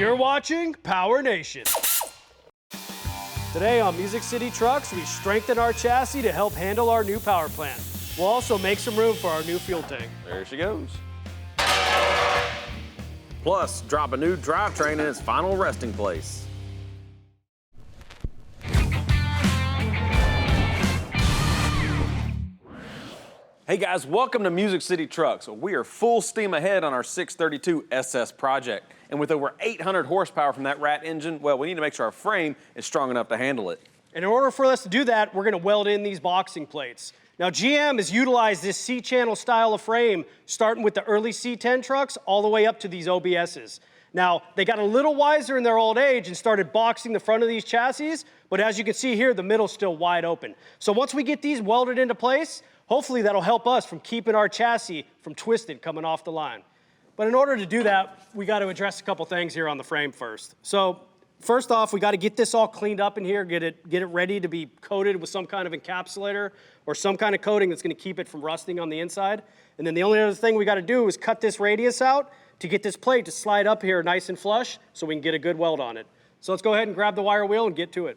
You're watching PowerNation. Today on Music City Trucks, we strengthen our chassis to help handle our new power plant. We'll also make some room for our new fuel tank. There she goes. Plus, drop a new drivetrain in its final resting place. Hey guys, welcome to Music City Trucks. We are full steam ahead on our 632 SS project. And with over 800 horsepower from that rat engine, well, we need to make sure our frame is strong enough to handle it. And in order for us to do that, we're gonna weld in these boxing plates. Now, GM has utilized this C-channel style of frame, starting with the early C10 trucks all the way up to these OBSs. Now, they got a little wiser in their old age and started boxing the front of these chassis, but as you can see here, the middle's still wide open. So once we get these welded into place, hopefully that'll help us from keeping our chassis from twisted coming off the line. But in order to do that, we got to address a couple things here on the frame first. So first off, we got to get this all cleaned up in here, get it ready to be coated with some kind of encapsulator or some kind of coating that's going to keep it from rusting on the inside. And then the only other thing we got to do is cut this radius out to get this plate to slide up here nice and flush so we can get a good weld on it. So let's go ahead and grab the wire wheel and get to it.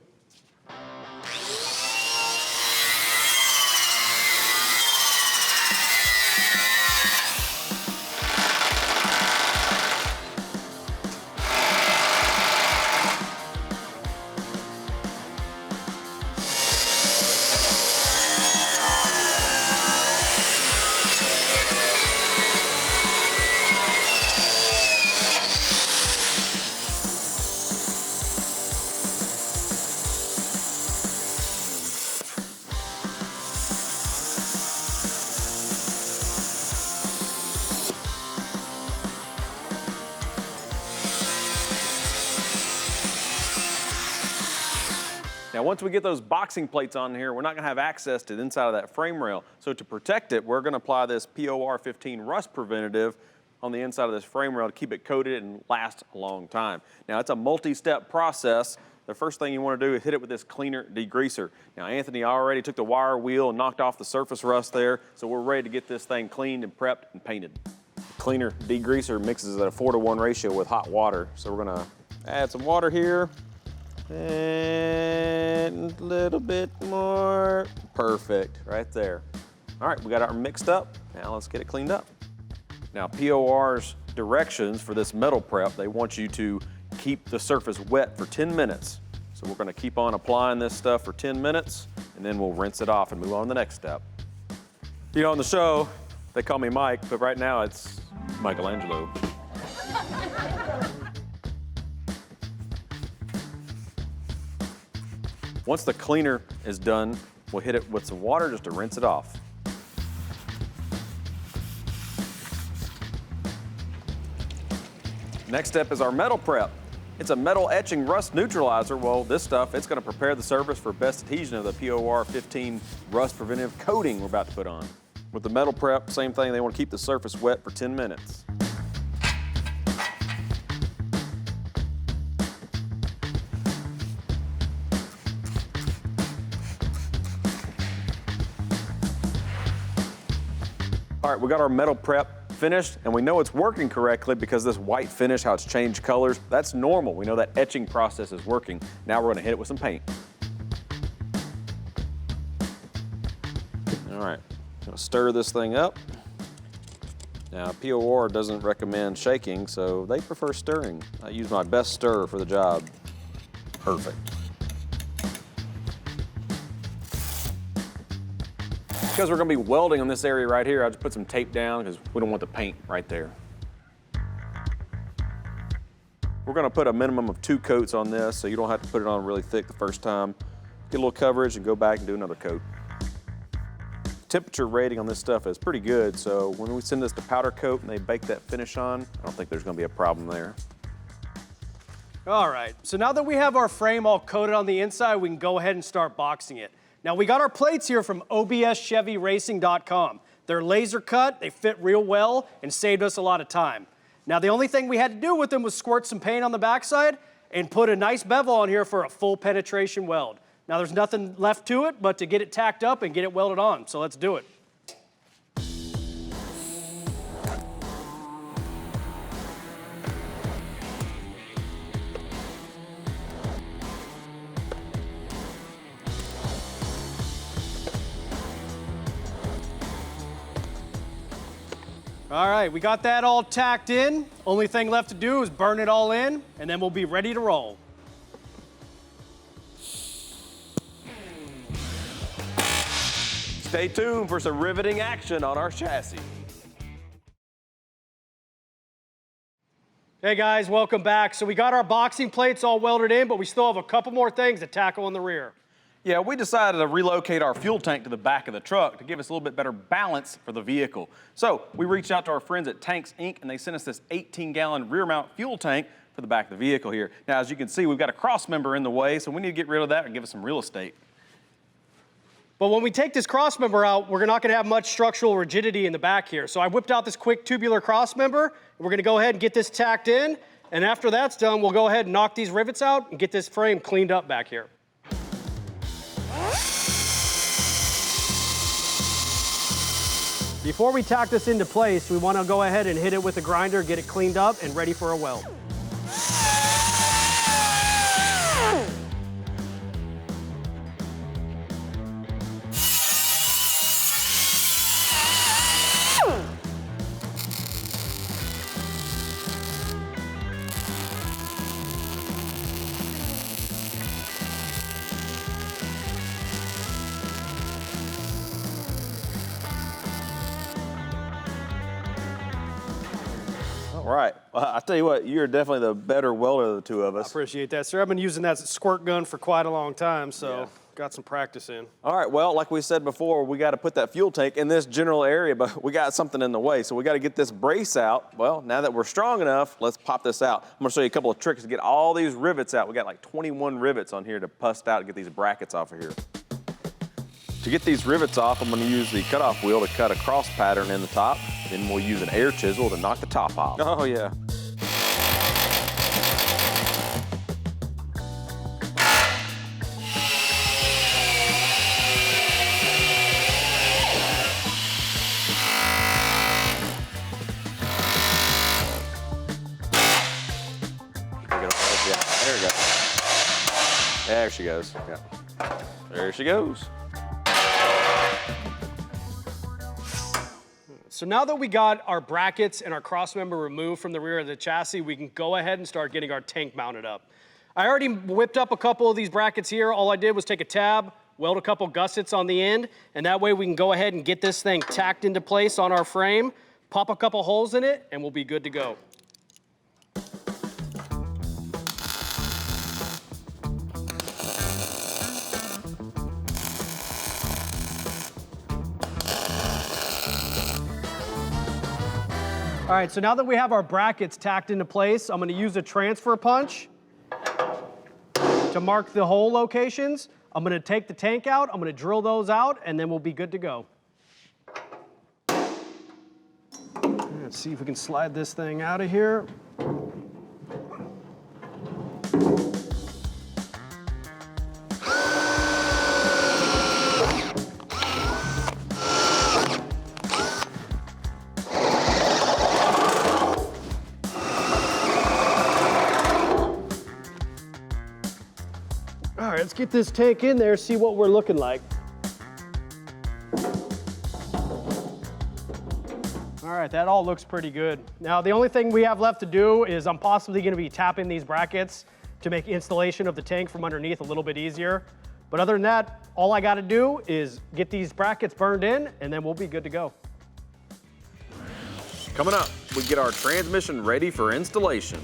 Now, once we get those boxing plates on here, we're not gonna have access to the inside of that frame rail. So to protect it, we're gonna apply this P.O.R. 15 rust preventative on the inside of this frame rail to keep it coated and last a long time. Now, it's a multi-step process. The first thing you wanna do is hit it with this cleaner degreaser. Now, Anthony already took the wire wheel and knocked off the surface rust there, so we're ready to get this thing cleaned and prepped and painted. The cleaner degreaser mixes at a 4-to-1 ratio with hot water. So we're gonna add some water here. And a little bit more. Perfect, right there. All right, we got our mixed up. Now let's get it cleaned up. Now, P.O.R.'s directions for this metal prep, they want you to keep the surface wet for 10 minutes. So we're gonna keep on applying this stuff for 10 minutes, and then we'll rinse it off and move on to the next step. You know, on the show, they call me Mike, but right now it's Michelangelo. Once the cleaner is done, we'll hit it with some water just to rinse it off. Next step is our metal prep. It's a metal etching rust neutralizer. Well, this stuff, it's gonna prepare the surface for best adhesion of the P.O.R. 15 rust preventive coating we're about to put on. With the metal prep, same thing, they wanna keep the surface wet for 10 minutes. All right, we got our metal prep finished, and we know it's working correctly because this white finish, how it's changed colors, that's normal. We know that etching process is working. Now we're gonna hit it with some paint. All right, gonna stir this thing up. Now, P.O.R. doesn't recommend shaking, so they prefer stirring. I use my best stirrer for the job. Perfect. Because we're gonna be welding on this area right here, I just put some tape down because we don't want the paint right there. We're gonna put a minimum of 2 coats on this, so you don't have to put it on really thick the first time. Get a little coverage and go back and do another coat. Temperature rating on this stuff is pretty good, so when we send this to powder coat and they bake that finish on, I don't think there's gonna be a problem there. All right, so now that we have our frame all coated on the inside, we can go ahead and start boxing it. Now, we got our plates here from obschevyracing.com. They're laser cut, they fit real well, and saved us a lot of time. Now, the only thing we had to do with them was squirt some paint on the backside and put a nice bevel on here for a full penetration weld. Now, there's nothing left to it but to get it tacked up and get it welded on, so let's do it. All right, we got that all tacked in. Only thing left to do is burn it all in, and then we'll be ready to roll. Stay tuned for some riveting action on our chassis. Hey guys, welcome back. So we got our boxing plates all welded in, but we still have a couple more things to tackle in the rear. Yeah, we decided to relocate our fuel tank to the back of the truck to give us a little bit better balance for the vehicle. So we reached out to our friends at Tanks Inc. and they sent us this 18-gallon rear mount fuel tank for the back of the vehicle here. Now, as you can see, we've got a cross member in the way, so we need to get rid of that and give us some real estate. But when we take this cross member out, we're not gonna have much structural rigidity in the back here. So I whipped out this quick tubular cross member, and we're gonna go ahead and get this tacked in, and after that's done, we'll go ahead and knock these rivets out and get this frame cleaned up back here. Before we tack this into place, we wanna go ahead and hit it with a grinder, get it cleaned up and ready for a weld. All right, well, I tell you what, you're definitely the better welder of the two of I us. appreciate that, sir. I've been using that squirt gun for quite a long time, so got some practice in. All right, well, like we said before, we got to put that fuel tank in this general area, but we got something in the way, so we got to get this brace out. Well, now that we're strong enough, let's pop this out. I'm gonna show you a couple of tricks to get all these rivets out. We got like 21 rivets on here to bust out and get these brackets off of here. To get these rivets off, I'm gonna use the cutoff wheel to cut a cross pattern in the top. Then we'll use an air chisel to knock the top off. Oh, yeah. There we go. There she goes. Yeah. There she goes. So now that we got our brackets and our cross member removed from the rear of the chassis, we can go ahead and start getting our tank mounted up. I already whipped up a couple of these brackets here. All I did was take a tab, weld a couple gussets on the end, and that way we can go ahead and get this thing tacked into place on our frame, pop a couple holes in it, and we'll be good to go. All right, so now that we have our brackets tacked into place, I'm gonna use a transfer punch to mark the hole locations. I'm gonna take the tank out, I'm gonna drill those out, and then we'll be good to go. Let's see if we can slide this thing out of here. All right, let's get this tank in there, see what we're looking like. All right, that all looks pretty good. Now, the only thing we have left to do is I'm possibly gonna be tapping these brackets to make installation of the tank from underneath a little bit easier. But other than that, all I gotta do is get these brackets burned in, and then we'll be good to go. Coming up, we get our transmission ready for installation.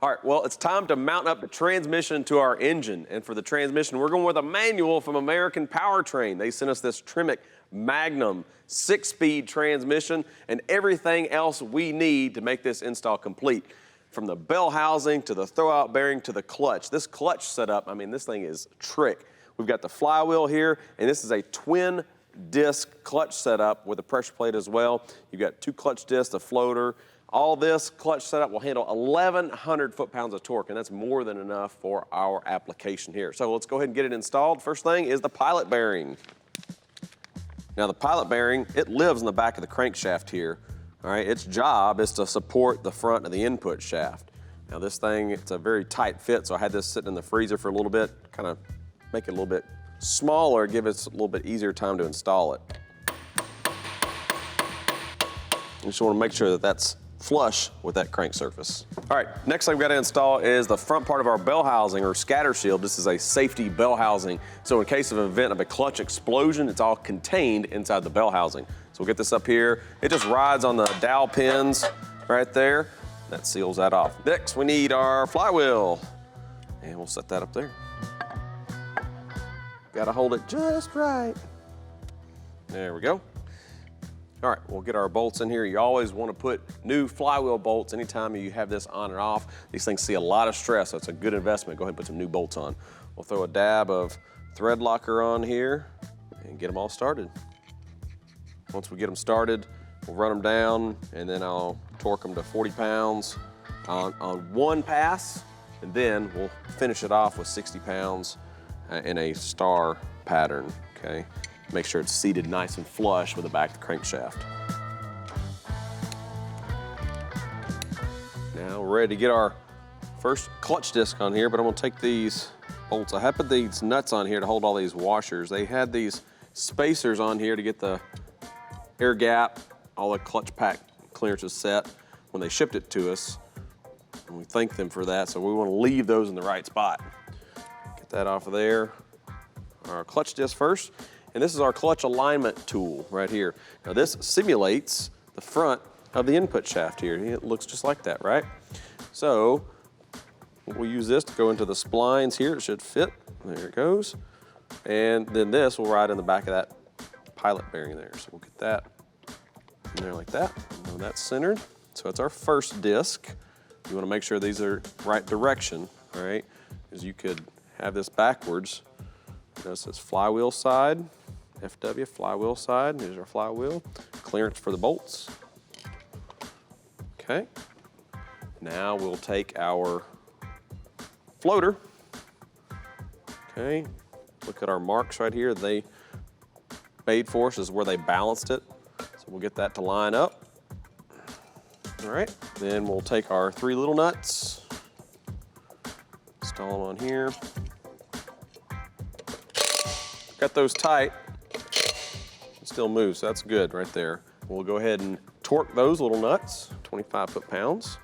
All right, well, it's time to mount up the transmission to our engine. And for the transmission, we're going with a manual from American Powertrain. They sent us this Tremec Magnum 6-speed transmission and everything else we need to make this install complete. From the bell housing to the throwout bearing to the clutch. This clutch setup, I mean, this thing is trick. We've got the flywheel here, and this is a twin disc clutch setup with a pressure plate as well. You've got 2 clutch discs, a floater. All this clutch setup will handle 1,100 foot-pounds of torque, and that's more than enough for our application here. So let's go ahead and get it installed. First thing is the pilot bearing. Now the pilot bearing, it lives in the back of the crankshaft here. All right, its job is to support the front of the input shaft. Now this thing, it's a very tight fit, so I had this sitting in the freezer for a little bit, kind of make it a little bit smaller, give us a little bit easier time to install it. You just want to make sure that that's flush with that crank surface. All right, next thing we got to install is the front part of our bell housing or scatter shield. This is a safety bell housing. So in case of an event of a clutch explosion, it's all contained inside the bell housing. So we'll get this up here. It just rides on the dowel pins right there. That seals that off. Next, we need our flywheel. And we'll set that up there. Gotta hold it just right. There we go. All right, we'll get our bolts in here. You always want to put new flywheel bolts anytime you have this on and off. These things see a lot of stress, so it's a good investment. Go ahead and put some new bolts on. We'll throw a dab of thread locker on here and get them all started. Once we get them started, we'll run them down, and then I'll torque them to 40 pounds on one pass, and then we'll finish it off with 60 pounds in a star pattern, okay? Make sure it's seated nice and flush with the back of the crankshaft. Now we're ready to get our first clutch disc on here, but I'm gonna take these bolts. I have put these nuts on here to hold all these washers. They had these spacers on here to get the air gap, all the clutch pack clearances set when they shipped it to us. And we thank them for that, so we wanna leave those in the right spot. Get that off of there. Our clutch disc first. And this is our clutch alignment tool right here. Now this simulates the front of the input shaft here. It looks just like that, right? So we'll use this to go into the splines here. It should fit. There it goes. And then this will ride in the back of that pilot bearing there. So we'll get that in there like that. And that's centered. So it's our first disc. You want to make sure these are right direction, all right? Because you could have this backwards. This is flywheel side, FW, flywheel side. Here's our flywheel. Clearance for the bolts. Okay. Now we'll take our floater. Okay. Look at our marks right here. They made for us is where they balanced it. So we'll get that to line up. All right. Then we'll take our 3 little nuts, install them on here. Got those tight. It still moves, so that's good right there. We'll go ahead and torque those little nuts, 25 foot-pounds.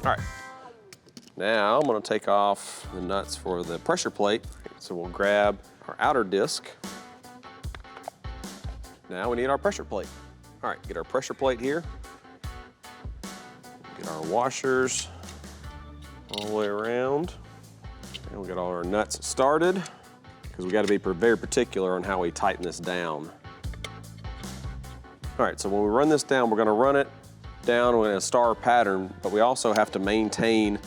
All right. Now I'm gonna take off the nuts for the pressure plate. So we'll grab our outer disc. Now we need our pressure plate. All right, get our pressure plate here. Get our washers all the way around. And we'll get all our nuts started because we got to be very particular on how we tighten this down. All right, so when we run this down, we're going to run it down in a star pattern, but we also have to maintain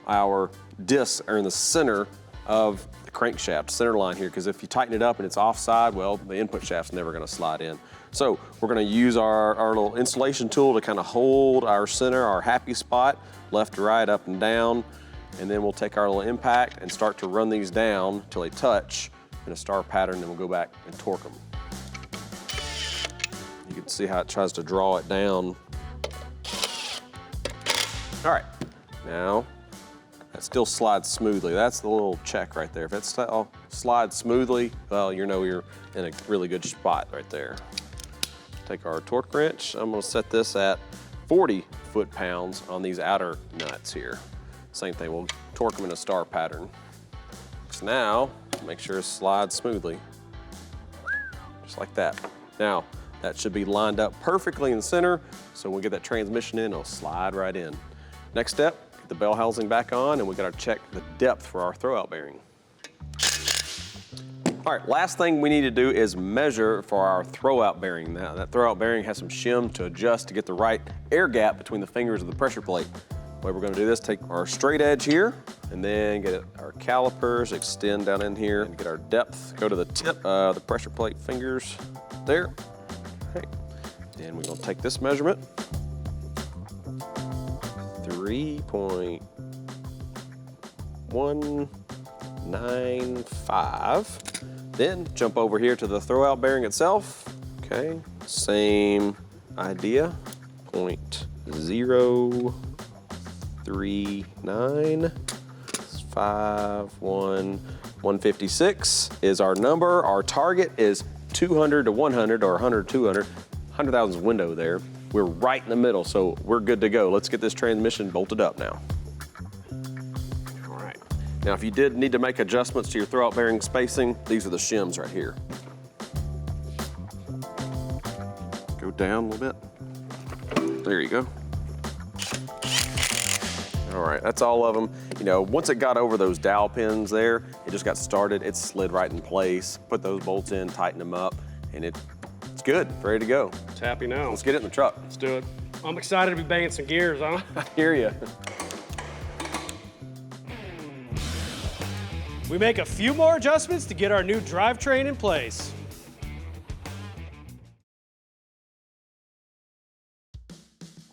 our discs are in the center of the crankshaft, center line here, because if you tighten it up and it's offside, well, the input shaft's never going to slide in. So we're going to use our little installation tool to kind of hold our center, our happy spot, left to right, up and down. And then we'll take our little impact and start to run these down till they touch in a star pattern, and we'll go back and torque them. You can see how it tries to draw it down. All right, now that still slides smoothly. That's the little check right there. If it slides smoothly, well, you know you're in a really good spot right there. Take our torque wrench. I'm gonna set this at 40 foot-pounds on these outer nuts here. Same thing, we'll torque them in a star pattern. So now, make sure it slides smoothly, just like that. Now, that should be lined up perfectly in the center, so when we get that transmission in, it'll slide right in. Next step, get the bell housing back on, and we gotta check the depth for our throwout bearing. All right, last thing we need to do is measure for our throwout bearing. Now, that throwout bearing has some shim to adjust to get the right air gap between the fingers of the pressure plate. The way we're gonna do this, take our straight edge here, and then get our calipers, extend down in here, and get our depth, go to the tip of the pressure plate fingers there. Okay. Then we're gonna take this measurement, 3.195. Then jump over here to the throwout bearing itself. Okay, same idea, 0.039. 156 is our number. Our target is 200 to 100 or 100 to 200. 100,000's window there. We're right in the middle, so we're good to go. Let's get this transmission bolted up now. All right. Now, if you did need to make adjustments to your throwout bearing spacing, these are the shims right here. Go down a little bit. There you go. All right, that's all of them. You know, once it got over those dowel pins there, it just got started, it slid right in place. Put those bolts in, tighten them up, and it's good, ready to go. It's happy now. Let's get it in the truck. Let's do it. I'm excited to be banging some gears, huh? I hear you. We make a few more adjustments to get our new drivetrain in place.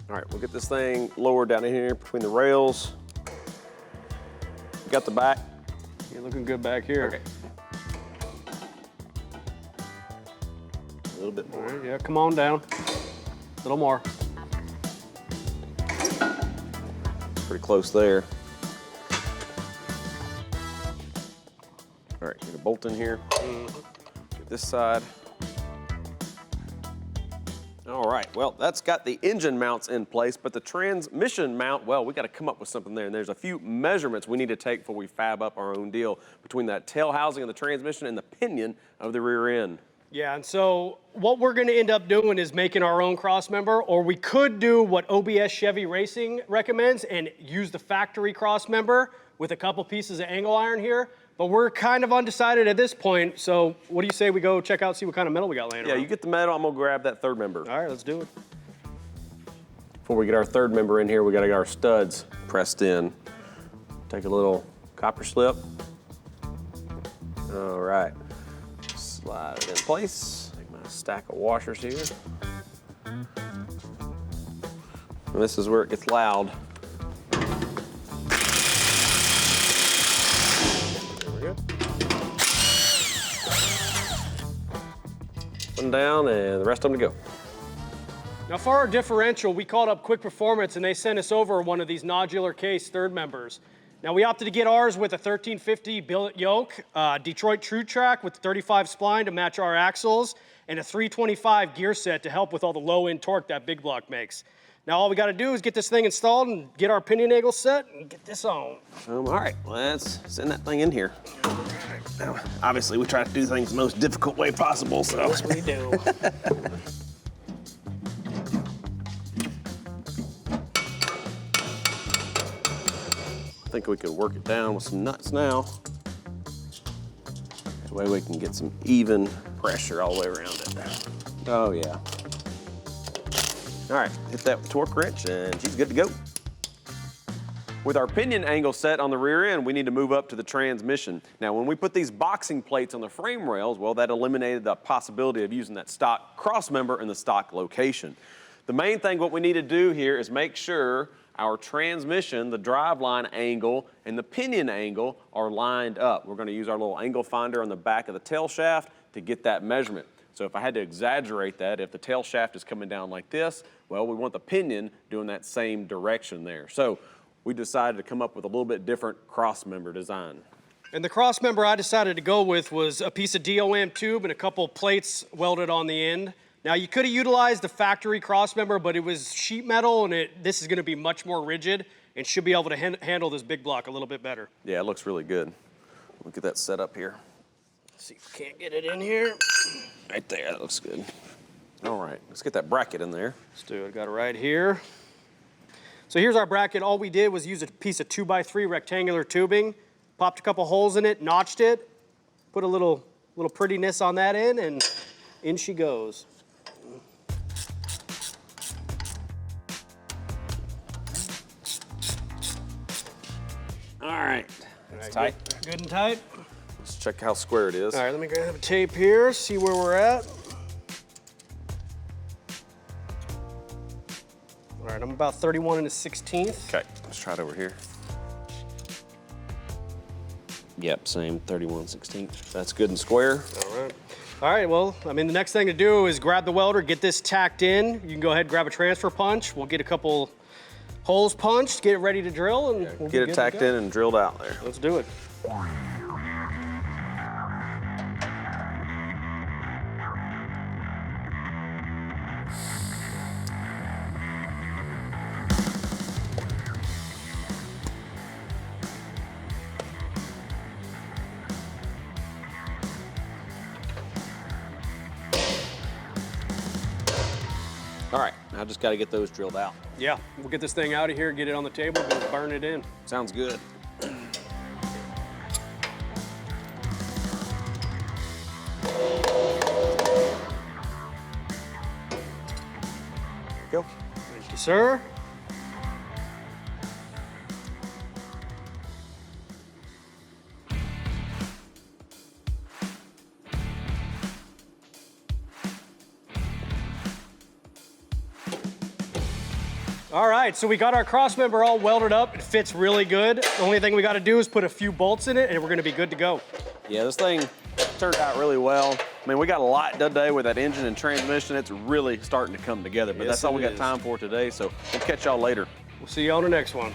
All right, we'll get this thing lowered down in here between the rails. Got the back. You're looking good back here. Okay. A little bit All more. right, yeah, come on down. A little more. Pretty close there. All right, get a bolt in here. Get this side. All right, well, that's got the engine mounts in place, but the transmission mount, well, we got to come up with something there. And there's a few measurements we need to take before we fab up our own deal between that tail housing of the transmission and the pinion of the rear end. Yeah, and so what we're gonna end up doing is making our own cross member, or we could do what OBS Chevy Racing recommends and use the factory cross member with a couple pieces of angle iron here. But we're kind of undecided at this point, so what do you say we go check out, see what kind of metal we got laying Yeah, around? you get the metal, I'm gonna grab that third member. All right, let's do it. Before we get our third member in here, we gotta get our studs pressed in. Take a little copper slip. All right, slide it in place. Take my stack of washers here. And this is where it gets loud. There we go. One down and the rest of them to go. Now for our differential, we called up Quick Performance and they sent us over one of these nodular case third members. Now we opted to get ours with a 1350 billet yoke, Detroit True Track with 35 spline to match our axles, and a 325 gear set to help with all the low end torque that big block makes. Now all we gotta do is get this thing installed and get our pinion angle set and get this on. All right, let's send that thing in here. Now, obviously, we try to do things the most difficult way possible, so. Yes, we do. I think we could work it down with some nuts now. That way we can get some even pressure all the way around it. Oh, yeah. All right, hit that torque wrench and she's good to go. With our pinion angle set on the rear end, we need to move up to the transmission. Now, when we put these boxing plates on the frame rails, well, that eliminated the possibility of using that stock cross member in the stock location. The main thing what we need to do here is make sure our transmission, the driveline angle, and the pinion angle are lined up. We're gonna use our little angle finder on the back of the tail shaft to get that measurement. So if I had to exaggerate that, if the tail shaft is coming down like this, well, we want the pinion doing that same direction there. So we decided to come up with a little bit different cross member design. And the cross member I decided to go with was a piece of DOM tube and a couple plates welded on the end. Now you could have utilized the factory cross member, but it was sheet metal and this is gonna be much more rigid and should be able to handle this big block a little bit better. Yeah, it looks really good. Look at that setup here. Let's see if we can't get it in here. Right there, that looks good. All right, let's get that bracket in there. Let's do it, got it right here. So here's our bracket. All we did was use a piece of 2x3 rectangular tubing, popped a couple holes in it, notched it, put a little prettiness on that end, and in she goes. All right, it's tight. Good and tight. Let's check how square it is. All right, let me grab a tape here, see where we're at. All right, I'm about 31 1/16. Okay, let's try it over here. Yep, same 31/16. That's good and square. All right. All right, well, I mean, the next thing to do is grab the welder, get this tacked in. You can go ahead and grab a transfer punch. We'll get a couple Holes punched, get it ready to drill, and we'll be Get good it to tacked go. in and drilled out there. Let's do it. All right, now just got to get those drilled out. Yeah, we'll get this thing out of here, get it on the table, we'll burn it in. Sounds good. Go. Thank you, sir. All right, so we got our cross member all welded up. It fits really good. The only thing we got to do is put a few bolts in it, and we're going to be good to go. Yeah, this thing turned out really well. I mean, we got a lot done today with that engine and transmission. It's really starting to come together, but Yes, that's all it we got is. time for today, so we'll catch y'all later. We'll see you on the next one.